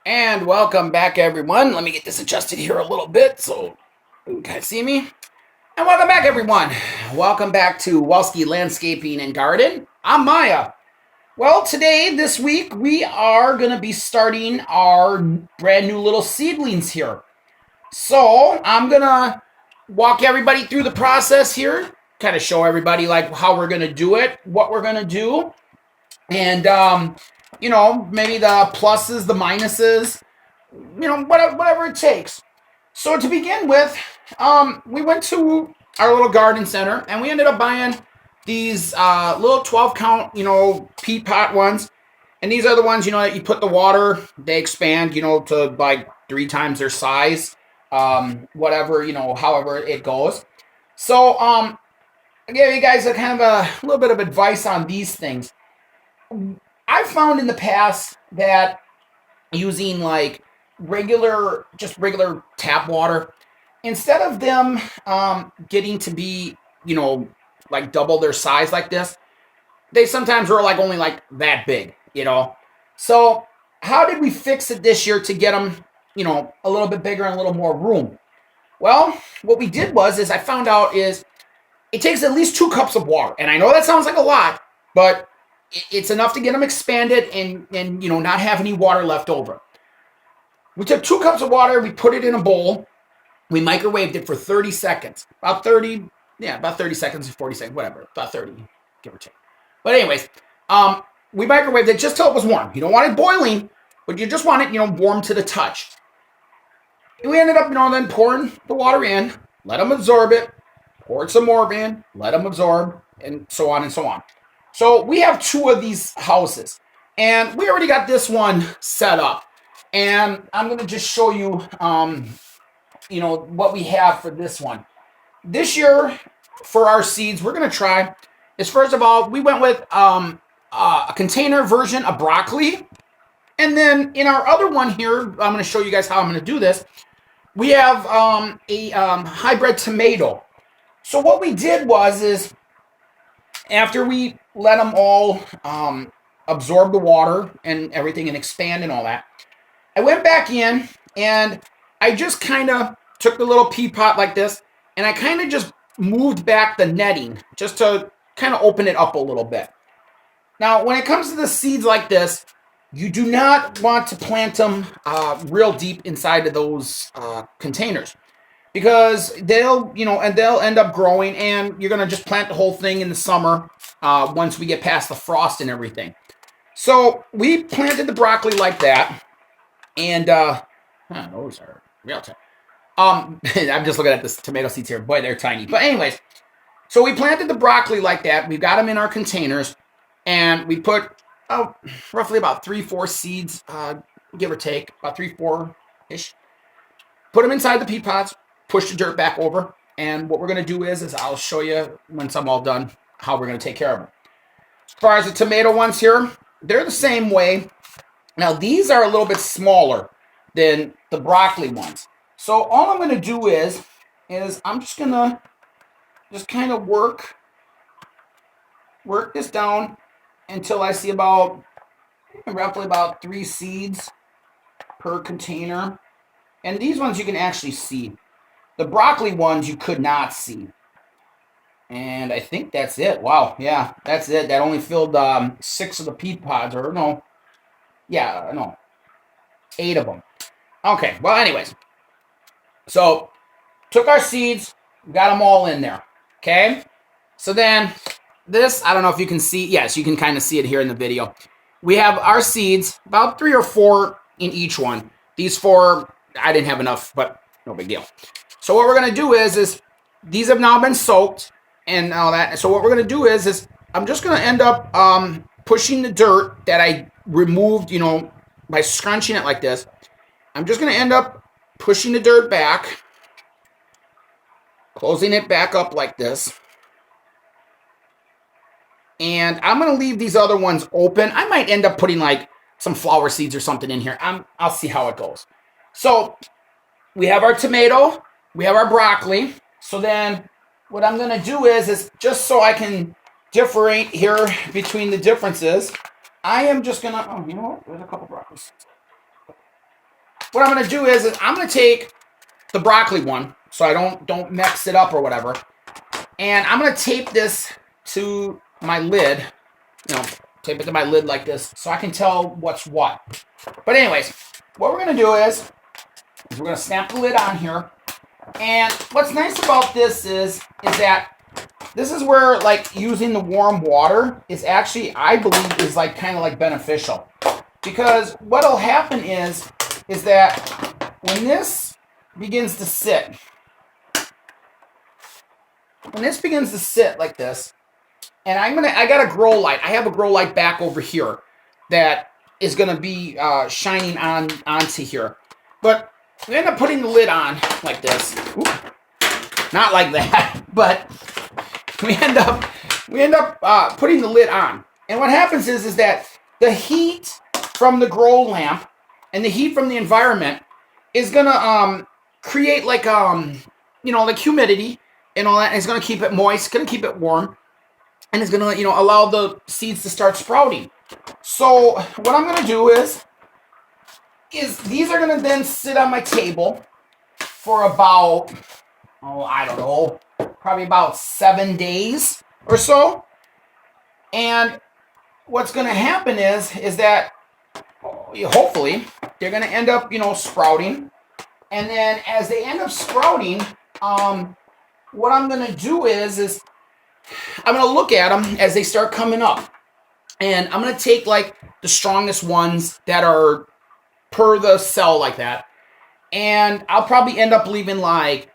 And welcome back, everyone. Let me get this adjusted here a little bit so you can see me. And welcome back, everyone. Welcome back to Walski Landscaping and Garden. I'm Maya. Well, today, this week, we are going to be starting our brand new little seedlings here. So I'm going to walk everybody through the process here, kind of show everybody like how we're going to do it, what we're going to do, and maybe the pluses, the minuses, whatever it takes. So to begin with, we went to our little garden center and we ended up buying these little 12 count, peat pot ones. And these are the ones, that you put the water, they expand, to like 3 times their size, whatever, however it goes. So I gave you guys a kind of a little bit of advice on these things. I've found in the past that using like regular tap water, instead of them getting to be, like double their size like this, they sometimes are like only like that big, So how did we fix it this year to get them, a little bit bigger and a little more room? Well, what we did is I found out is it takes at least 2 cups of water. And I know that sounds like a lot, but it's enough to get them expanded and not have any water left over. We took 2 cups of water, we put it in a bowl, we microwaved it for 30 seconds. About 30 seconds, 40 seconds, whatever, about 30, give or take. But anyways, we microwaved it just till it was warm. You don't want it boiling, but you just want it, warm to the touch. We ended up, then pouring the water in, let them absorb it, poured some more in, let them absorb, and so on and so on. So we have 2 of these houses, and we already got this one set up. And I'm going to just show you, what we have for this one. This year, for our seeds, we're going to try is, first of all, we went with a container version of broccoli. And then in our other one here, I'm going to show you guys how I'm going to do this. We have a hybrid tomato. So what we did is after we let them all absorb the water and everything and expand and all that, I went back in and I just kind of took the little pea pot like this and I kind of just moved back the netting just to kind of open it up a little bit. Now, when it comes to the seeds like this, you do not want to plant them real deep inside of those containers, because they'll end up growing and you're going to just plant the whole thing in the summer once we get past the frost and everything. So we planted the broccoli like that. And those are real tiny. I'm just looking at this tomato seeds here. Boy, they're tiny. But anyways, so we planted the broccoli like that. We got them in our containers, and we put roughly about 3-4 seeds, give or take, about 3-4-ish. Put them inside the pea pots, push the dirt back over, and what we're going to do is I'll show you once I'm all done how we're going to take care of them. As far as the tomato ones here, they're the same way. Now, these are a little bit smaller than the broccoli ones. So all I'm going to do is I'm just going to just kind of work this down until I see roughly about 3 seeds per container. And these ones you can actually see. The broccoli ones you could not see. And I think that's it. Wow, yeah, that's it. That only filled 6 of the pea pods, or no. Yeah, no. 8 of them. Okay, well, anyways. So, took our seeds, got them all in there. Okay? So then, this, I don't know if you can see. Yes, you can kind of see it here in the video. We have our seeds, about 3 or 4 in each one. These 4, I didn't have enough, but no big deal. So what we're going to do is these have now been soaked and all that. So what we're going to do is I'm just going to end up pushing the dirt that I removed, by scrunching it like this. I'm just going to end up pushing the dirt back, closing it back up like this. And I'm going to leave these other ones open. I might end up putting like some flower seeds or something in here. I'll see how it goes. So we have our tomato, we have our broccoli. So then what I'm going to do is just so I can differentiate here between the differences, I am just going to, there's a couple broccoli seeds. what I'm going to do is I'm going to take the broccoli one, so I don't mix it up or whatever, and I'm going to tape this to my lid, tape it to my lid like this so I can tell what's what. But anyways, what we're going to do is we're going to snap the lid on here. And what's nice about this is that this is where, like, using the warm water is actually, I believe, is like kind of like beneficial. Because what'll happen is that when this begins to sit, like this, and I got a grow light. I have a grow light back over here that is gonna be shining onto here. But we end up putting the lid on like this. Oop. Not like that, but we end up putting the lid on. And what happens is that the heat from the grow lamp and the heat from the environment is gonna create like like humidity and all that, and it's gonna keep it moist, gonna keep it warm, and it's gonna allow the seeds to start sprouting. So what I'm gonna do is these are gonna then sit on my table for about I don't know, probably about 7 days or so. And what's gonna happen is that hopefully they're gonna end up sprouting, and then as they end up sprouting, what I'm gonna do is I'm gonna look at them as they start coming up, and I'm gonna take like the strongest ones that are per the cell like that, and I'll probably end up leaving like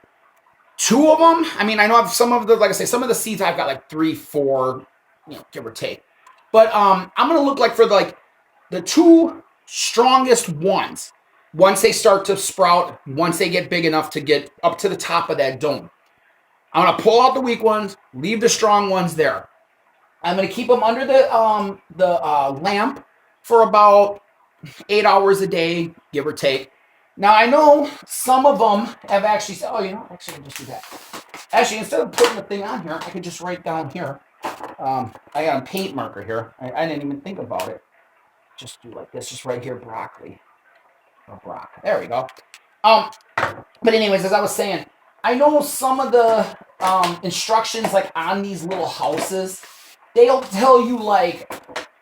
2 of them. I mean, I know I've some of the, like I say, some of the seeds I've got like 3, 4, give or take. But I'm gonna look like for the 2 strongest ones. Once they start to sprout, once they get big enough to get up to the top of that dome, I'm gonna pull out the weak ones, leave the strong ones there. I'm gonna keep them under the lamp for about 8 hours a day, give or take. Now, I know some of them have actually said, actually, I'll just do that. Actually, instead of putting the thing on here, I could just write down here. I got a paint marker here. I didn't even think about it. Just do like this, just right here, broccoli. Or brock. There we go. But anyways, as I was saying, I know some of the instructions, like on these little houses, they'll tell you like,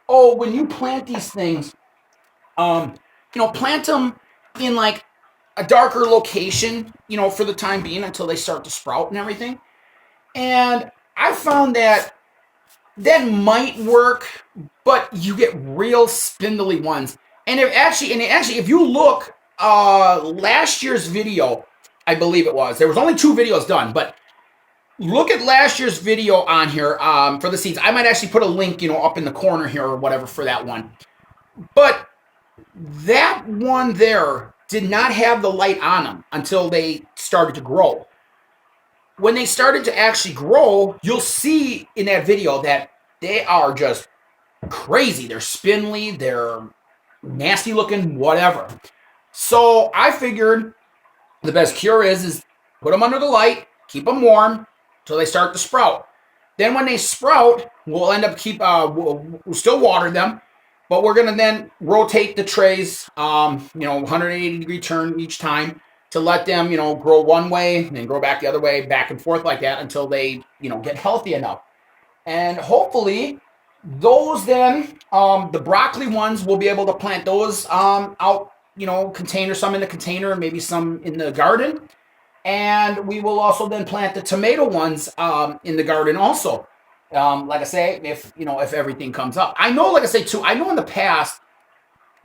oh, when you plant these things, plant them in like a darker location, for the time being until they start to sprout and everything. And I found that might work, but you get real spindly ones. And if you look, last year's video, I believe it was, there was only 2 videos done, but look at last year's video on here for the seeds. I might actually put a link, up in the corner here or whatever for that one. But that one there did not have the light on them until they started to grow. When they started to actually grow, you'll see in that video that they are just crazy. They're spindly, they're nasty looking, whatever. So I figured the best cure is put them under the light, keep them warm until they start to sprout. Then when they sprout, we'll end up we'll still water them, but we're gonna then rotate the trays, 180-degree turn each time to let them, grow one way and then grow back the other way, back and forth like that until they, get healthy enough. And hopefully those then, the broccoli ones, we'll be able to plant those out, container, some in the container, maybe some in the garden. And we will also then plant the tomato ones in the garden also. Like I say, if everything comes up. I know, like I say too, I know in the past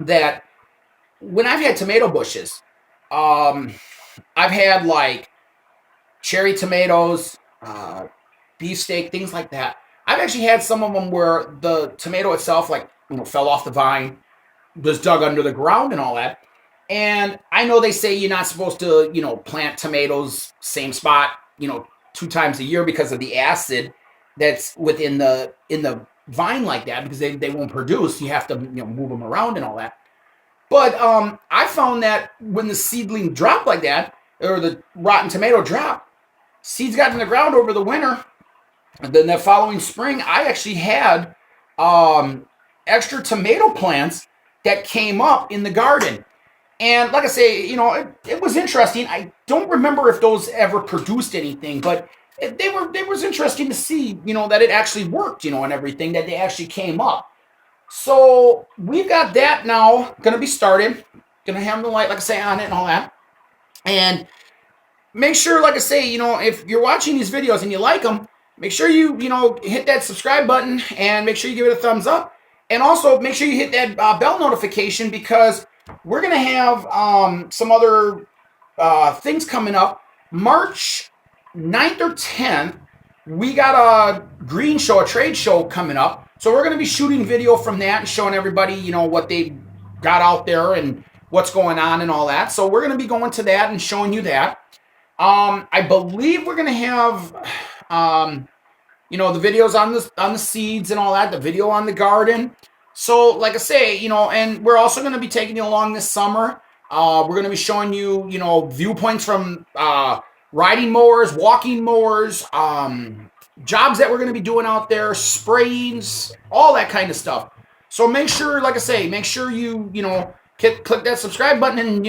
that when I've had tomato bushes, I've had like cherry tomatoes, beefsteak, things like that. I've actually had some of them where the tomato itself, like, fell off the vine, was dug under the ground and all that. And I know they say you're not supposed to, plant tomatoes same spot, 2 times a year because of the acid that's within in the vine like that, because they won't produce. You have to move them around and all that. But I found that when the seedling dropped like that, or the rotten tomato dropped, seeds got in the ground over the winter. And then the following spring, I actually had extra tomato plants that came up in the garden. And like I say, it was interesting. I don't remember if those ever produced anything, but they was interesting to see, that it actually worked, and everything, that they actually came up. So we've got that now going to be started. Going to have the light, like I say, on it and all that. And make sure, like I say, if you're watching these videos and you like them, make sure you, hit that subscribe button and make sure you give it a thumbs up. And also make sure you hit that bell notification, because we're going to have some other things coming up. March 9th or 10th, we got a green show, a trade show coming up. So we're going to be shooting video from that and showing everybody, what they got out there and what's going on and all that. So we're going to be going to that and showing you that. I believe we're going to have, the videos on the seeds and all that, the video on the garden. So like I say, and we're also going to be taking you along this summer. We're going to be showing you, viewpoints from riding mowers, walking mowers, jobs that we're going to be doing out there, sprayings, all that kind of stuff. So make sure, like I say, make sure you, click that subscribe button and,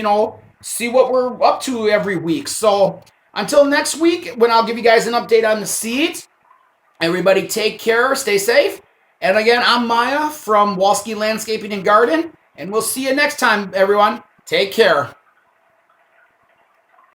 see what we're up to every week. So until next week, when I'll give you guys an update on the seeds, everybody take care, stay safe. And again, I'm Maya from Walski Landscaping and Garden, and we'll see you next time, everyone. Take care.